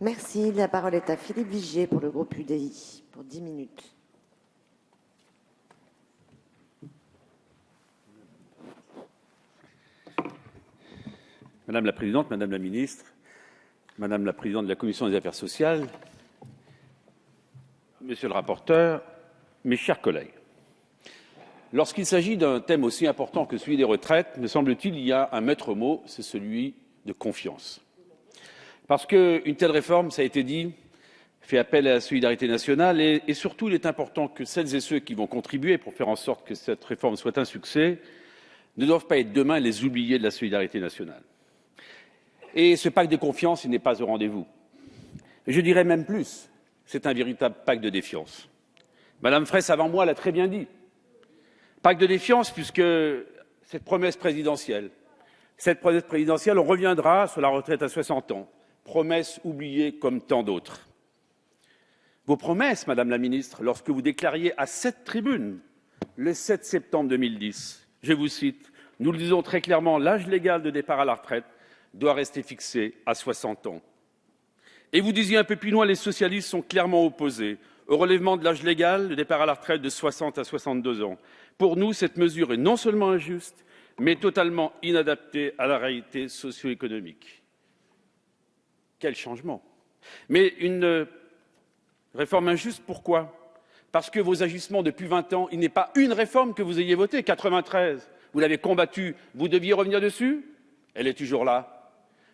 Merci. La parole est à Philippe Vigier pour le groupe UDI, pour 10 minutes. Madame la Présidente, Madame la Ministre, Madame la Présidente de la Commission des Affaires sociales, Monsieur le rapporteur, mes chers collègues, lorsqu'il s'agit d'un thème aussi important que celui des retraites, me semble-t-il, il y a un maître mot, c'est celui de confiance. Parce qu'une telle réforme, ça a été dit, fait appel à la solidarité nationale et surtout, il est important que celles et ceux qui vont contribuer pour faire en sorte que cette réforme soit un succès ne doivent pas être demain les oubliés de la solidarité nationale. Et ce pacte de confiance, il n'est pas au rendez-vous. Je dirais même plus, c'est un véritable pacte de défiance. Madame Fraisse, avant moi, l'a très bien dit. Pacte de défiance, puisque cette promesse présidentielle, on reviendra sur la retraite à 60 ans. Promesse oubliée comme tant d'autres. Vos promesses, Madame la Ministre, lorsque vous déclariez à cette tribune, le 7 septembre 2010, je vous cite, « Nous le disons très clairement, l'âge légal de départ à la retraite doit rester fixé à 60 ans. » Et vous disiez un peu plus loin, les socialistes sont clairement opposés au relèvement de l'âge légal de départ à la retraite de 60 à 62 ans. Pour nous, cette mesure est non seulement injuste, mais totalement inadaptée à la réalité socio-économique. Quel changement! Mais une réforme injuste, pourquoi? Parce que vos agissements depuis 20 ans, il n'est pas une réforme que vous ayez votée. 93, vous l'avez combattue, vous deviez revenir dessus, elle est toujours là.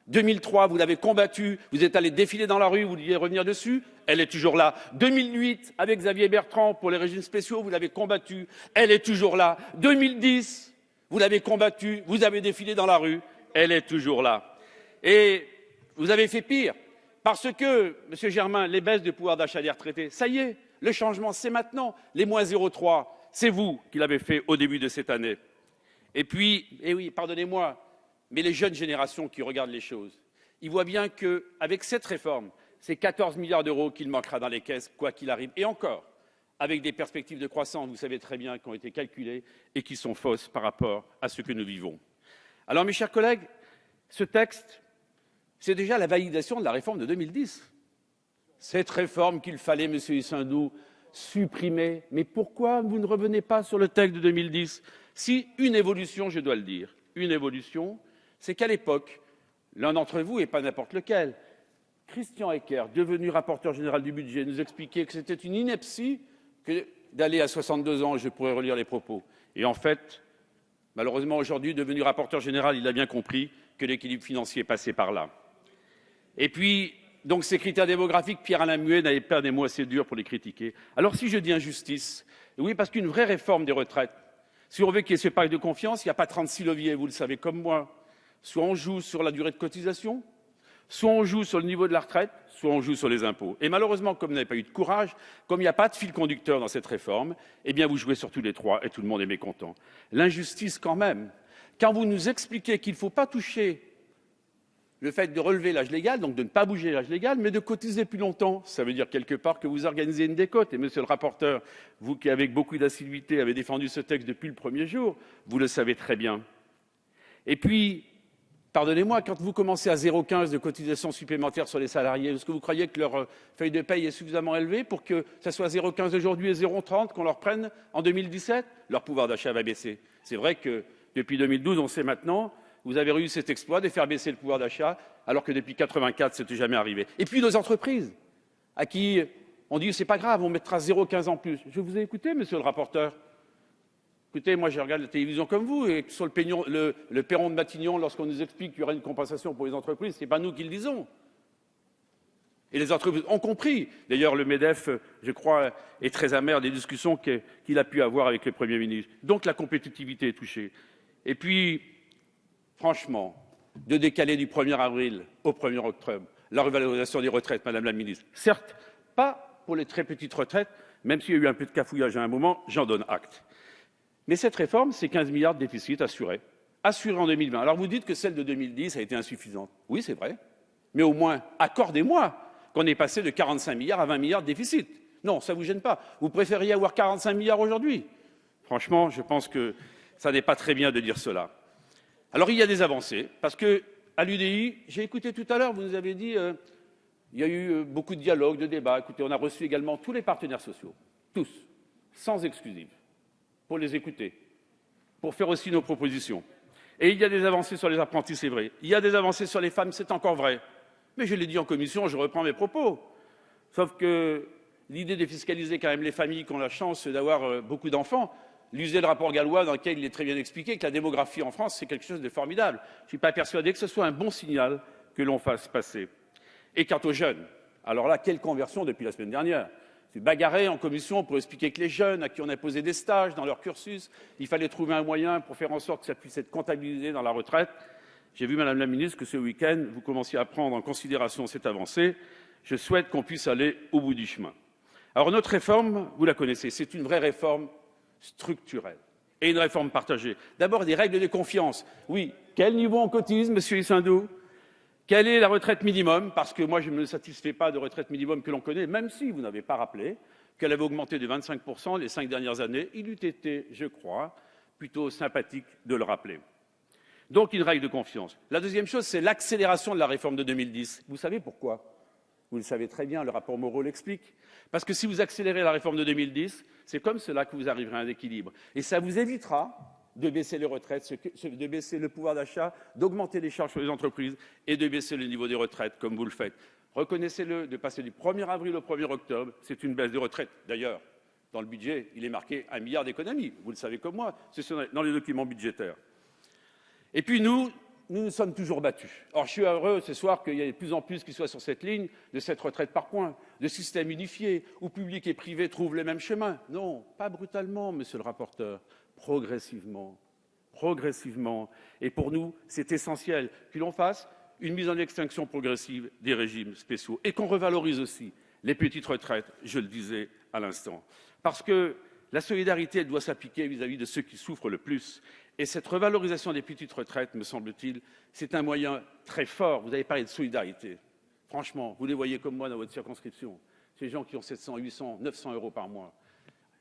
2003, vous l'avez combattue, vous êtes allé défiler dans la rue, vous deviez revenir dessus, elle est toujours là. 2008, avec Xavier Bertrand pour les régimes spéciaux, vous l'avez combattue, elle est toujours là. 2010, vous l'avez combattue, vous avez défilé dans la rue, elle est toujours là. Et vous avez fait pire, parce que, Monsieur Germain, les baisses de pouvoir d'achat des retraités, ça y est, le changement, c'est maintenant. Les moins 0,3, c'est vous qui l'avez fait au début de cette année. Et puis, eh oui, pardonnez-moi, mais les jeunes générations qui regardent les choses, ils voient bien qu'avec cette réforme, c'est 14 milliards d'euros qu'il manquera dans les caisses, quoi qu'il arrive. Et encore, avec des perspectives de croissance, vous savez très bien, qui ont été calculées et qui sont fausses par rapport à ce que nous vivons. Alors, mes chers collègues, ce texte, c'est déjà la validation de la réforme de 2010. Cette réforme qu'il fallait, Monsieur Ysindou, supprimer. Mais pourquoi vous ne revenez pas sur le texte de 2010? Si une évolution, je dois le dire, une évolution, c'est qu'à l'époque, l'un d'entre vous, et pas n'importe lequel, Christian Eckert, devenu rapporteur général du budget, nous expliquait que c'était une ineptie que d'aller à 62 ans, et je pourrais relire les propos. Et en fait, malheureusement aujourd'hui, devenu rapporteur général, il a bien compris que l'équilibre financier passait par là. Et puis, donc ces critères démographiques, Pierre-Alain Muet n'avait pas des mots assez durs pour les critiquer. Alors si je dis injustice, oui, parce qu'une vraie réforme des retraites, si on veut qu'il y ait ce pacte de confiance, il n'y a pas 36 leviers, vous le savez comme moi. Soit on joue sur la durée de cotisation, soit on joue sur le niveau de la retraite, soit on joue sur les impôts. Et malheureusement, comme vous n'avez pas eu de courage, comme il n'y a pas de fil conducteur dans cette réforme, eh bien vous jouez sur tous les trois et tout le monde est mécontent. L'injustice quand même, quand vous nous expliquez qu'il ne faut pas toucher le fait de relever l'âge légal, donc de ne pas bouger l'âge légal, mais de cotiser plus longtemps. Ça veut dire quelque part que vous organisez une décote. Et monsieur le rapporteur, vous qui avec beaucoup d'assiduité avez défendu ce texte depuis le premier jour, vous le savez très bien. Et puis, pardonnez-moi, quand vous commencez à 0,15 de cotisation supplémentaire sur les salariés, est-ce que vous croyez que leur feuille de paye est suffisamment élevée pour que ça soit 0,15 aujourd'hui et 0,30 qu'on leur prenne en 2017? Leur pouvoir d'achat va baisser. C'est vrai que depuis 2012, on sait maintenant, vous avez réussi cet exploit de faire baisser le pouvoir d'achat, alors que depuis 1984, ce n'était jamais arrivé. Et puis nos entreprises, à qui on dit c'est pas grave, on mettra 0,15 en plus. Je vous ai écouté, monsieur le rapporteur. Écoutez, moi je regarde la télévision comme vous, et sur le perron de Matignon, lorsqu'on nous explique qu'il y aura une compensation pour les entreprises, ce n'est pas nous qui le disons. Et les entreprises ont compris. D'ailleurs, le MEDEF, je crois, est très amer des discussions qu'il a pu avoir avec le Premier ministre. Donc la compétitivité est touchée. Et puis, franchement, de décaler du 1er avril au 1er octobre la revalorisation des retraites, Madame la Ministre. Certes, pas pour les très petites retraites, même s'il y a eu un peu de cafouillage à un moment, j'en donne acte. Mais cette réforme, c'est 15 milliards de déficit assurés. Assurés en 2020. Alors vous dites que celle de 2010 a été insuffisante. Oui, c'est vrai. Mais au moins, accordez-moi qu'on est passé de 45 milliards à 20 milliards de déficit. Non, ça ne vous gêne pas. Vous préfériez avoir 45 milliards aujourd'hui? Franchement, je pense que ça n'est pas très bien de dire cela. Alors il y a des avancées, parce qu'à l'UDI, j'ai écouté tout à l'heure, vous nous avez dit Il y a eu beaucoup de dialogues, de débats. Écoutez, on a reçu également tous les partenaires sociaux, tous, sans exclusive, pour les écouter, pour faire aussi nos propositions. Et il y a des avancées sur les apprentis, c'est vrai. Il y a des avancées sur les femmes, c'est encore vrai. Mais je l'ai dit en commission, je reprends mes propos. Sauf que l'idée de fiscaliser quand même les familles qui ont la chance d'avoir beaucoup d'enfants, lisez le rapport Gallois dans lequel il est très bien expliqué que la démographie en France, c'est quelque chose de formidable. Je ne suis pas persuadé que ce soit un bon signal que l'on fasse passer. Et quant aux jeunes, alors là, quelle conversion depuis la semaine dernière. Je suis bagarré en commission pour expliquer que les jeunes à qui on a posé des stages dans leur cursus, il fallait trouver un moyen pour faire en sorte que ça puisse être comptabilisé dans la retraite. J'ai vu, Madame la Ministre, que ce week-end, vous commenciez à prendre en considération cette avancée. Je souhaite qu'on puisse aller au bout du chemin. Alors notre réforme, vous la connaissez, c'est une vraie réforme structurelle et une réforme partagée. D'abord, des règles de confiance. Oui, quel niveau on cotise, Monsieur Issindou? Quelle est la retraite minimum? Parce que moi, je ne me satisfais pas de retraite minimum que l'on connaît, même si vous n'avez pas rappelé qu'elle avait augmenté de 25% les 5 dernières années. Il eût été, je crois, plutôt sympathique de le rappeler. Donc, une règle de confiance. La deuxième chose, c'est l'accélération de la réforme de 2010. Vous savez pourquoi? Vous le savez très bien, le rapport Moreau l'explique. Parce que si vous accélérez la réforme de 2010, c'est comme cela que vous arriverez à un équilibre. Et ça vous évitera de baisser les retraites, de baisser le pouvoir d'achat, d'augmenter les charges sur les entreprises et de baisser le niveau des retraites, comme vous le faites. Reconnaissez-le, de passer du 1er avril au 1er octobre, c'est une baisse des retraites. D'ailleurs, dans le budget, il est marqué 1 milliard d'économies. Vous le savez comme moi, c'est dans les documents budgétaires. Et puis nous nous sommes toujours battus. Or, je suis heureux ce soir qu'il y ait de plus en plus qui soient sur cette ligne de cette retraite par points, de système unifié, où public et privé trouvent le même chemin. Non, pas brutalement, monsieur le rapporteur, progressivement. Progressivement. Et pour nous, c'est essentiel que l'on fasse une mise en extinction progressive des régimes spéciaux et qu'on revalorise aussi les petites retraites, je le disais à l'instant. Parce que la solidarité, elle doit s'appliquer vis-à-vis de ceux qui souffrent le plus. Et cette revalorisation des petites retraites, me semble-t-il, c'est un moyen très fort. Vous avez parlé de solidarité. Franchement, vous les voyez comme moi dans votre circonscription. Ces gens qui ont 700, 800, 900 euros par mois.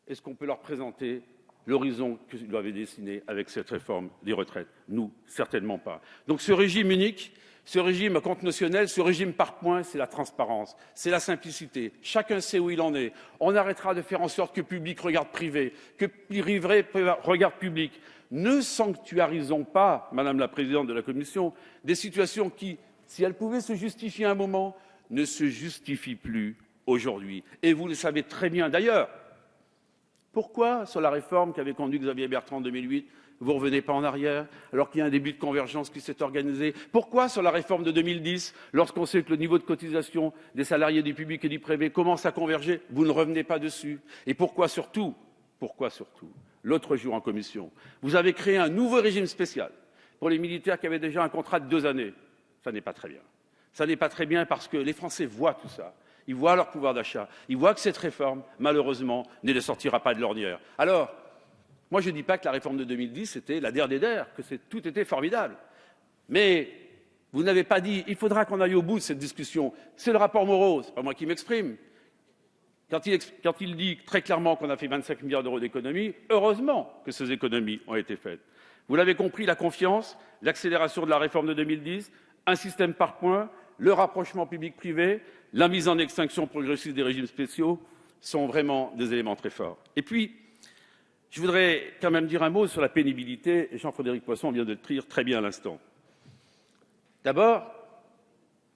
Est-ce qu'on peut leur présenter l'horizon que vous avez dessiné avec cette réforme des retraites? Nous, certainement pas. Donc ce régime unique, ce régime à compte notionnel, ce régime par points, c'est la transparence, c'est la simplicité. Chacun sait où il en est. On arrêtera de faire en sorte que public regarde privé, que privé regarde public. Ne sanctuarisons pas, Madame la Présidente de la Commission, des situations qui, si elles pouvaient se justifier à un moment, ne se justifient plus aujourd'hui. Et vous le savez très bien. D'ailleurs, pourquoi, sur la réforme qu'avait conduite Xavier Bertrand en 2008, vous ne revenez pas en arrière, alors qu'il y a un début de convergence qui s'est organisé? Pourquoi, sur la réforme de 2010, lorsqu'on sait que le niveau de cotisation des salariés du public et du privé commence à converger, vous ne revenez pas dessus? Et pourquoi surtout, l'autre jour en commission, vous avez créé un nouveau régime spécial pour les militaires qui avaient déjà un contrat de 2 années? Ça n'est pas très bien. Ça n'est pas très bien parce que les Français voient tout ça. Ils voient leur pouvoir d'achat. Ils voient que cette réforme, malheureusement, ne les sortira pas de l'ornière. Alors, moi, je ne dis pas que la réforme de 2010, c'était la der des der, que tout était formidable. Mais vous n'avez pas dit, il faudra qu'on aille au bout de cette discussion. C'est le rapport Moreau, ce n'est pas moi qui m'exprime. Quand il dit très clairement qu'on a fait 25 milliards d'euros d'économies, heureusement que ces économies ont été faites. Vous l'avez compris, la confiance, l'accélération de la réforme de 2010, un système par points, le rapprochement public-privé, la mise en extinction progressive des régimes spéciaux sont vraiment des éléments très forts. Et puis, je voudrais quand même dire un mot sur la pénibilité, et Jean-Frédéric Poisson vient de le dire très bien à l'instant. D'abord,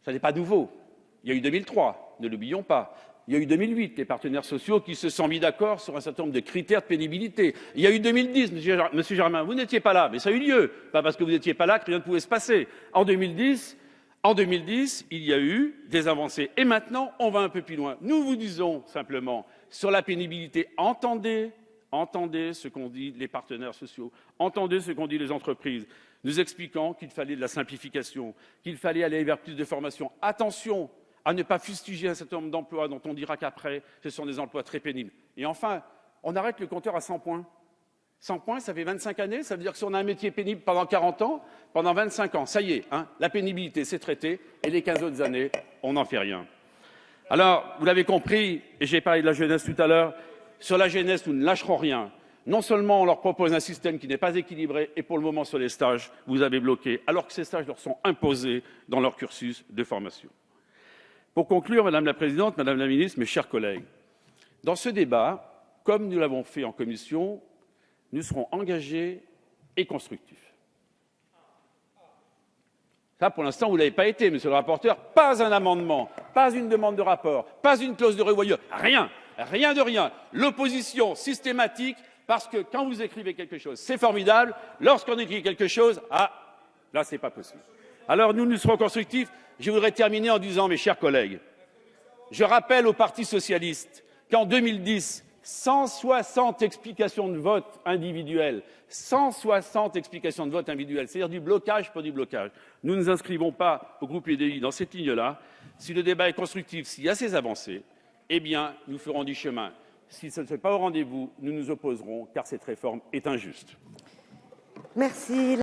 ça n'est pas nouveau. Il y a eu 2003, ne l'oublions pas. Il y a eu 2008, les partenaires sociaux qui se sont mis d'accord sur un certain nombre de critères de pénibilité. Il y a eu 2010, Monsieur Germain, vous n'étiez pas là, mais ça a eu lieu. Pas parce que vous n'étiez pas là que rien ne pouvait se passer. En 2010, il y a eu des avancées. Et maintenant, on va un peu plus loin. Nous vous disons simplement, sur la pénibilité, entendez ce qu'ont dit les partenaires sociaux, entendez ce qu'ont dit les entreprises, nous expliquant qu'il fallait de la simplification, qu'il fallait aller vers plus de formation. Attention à ne pas fustiger un certain nombre d'emplois dont on dira qu'après, ce sont des emplois très pénibles. Et enfin, on arrête le compteur à 100 points. 100 points, ça fait 25 années, ça veut dire que si on a un métier pénible pendant 40 ans, pendant 25 ans, ça y est, la pénibilité, c'est traité, et les 15 autres années, on n'en fait rien. Alors, vous l'avez compris, et j'ai parlé de la jeunesse tout à l'heure, sur la jeunesse, nous ne lâcherons rien. Non seulement on leur propose un système qui n'est pas équilibré, et pour le moment, sur les stages, vous avez bloqué, alors que ces stages leur sont imposés dans leur cursus de formation. Pour conclure, Madame la Présidente, Madame la Ministre, mes chers collègues, dans ce débat, comme nous l'avons fait en commission, nous serons engagés et constructifs. Ça, pour l'instant, vous ne l'avez pas été, Monsieur le rapporteur. Pas un amendement, pas une demande de rapport, pas une clause de revoyure, rien, rien de rien. L'opposition systématique, parce que quand vous écrivez quelque chose, c'est formidable. Lorsqu'on écrit quelque chose, là, c'est pas possible. Alors, nous serons constructifs. Je voudrais terminer en disant, mes chers collègues, je rappelle au Parti socialiste qu'en 2010, 160 explications de vote individuelles, 160 explications de vote individuelles, c'est-à-dire du blocage pour du blocage. Nous ne nous inscrivons pas au groupe UDI dans cette ligne-là. Si le débat est constructif, s'il y a ces avancées, eh bien, nous ferons du chemin. Si ce ne fait pas au rendez-vous, nous nous opposerons, car cette réforme est injuste. Merci.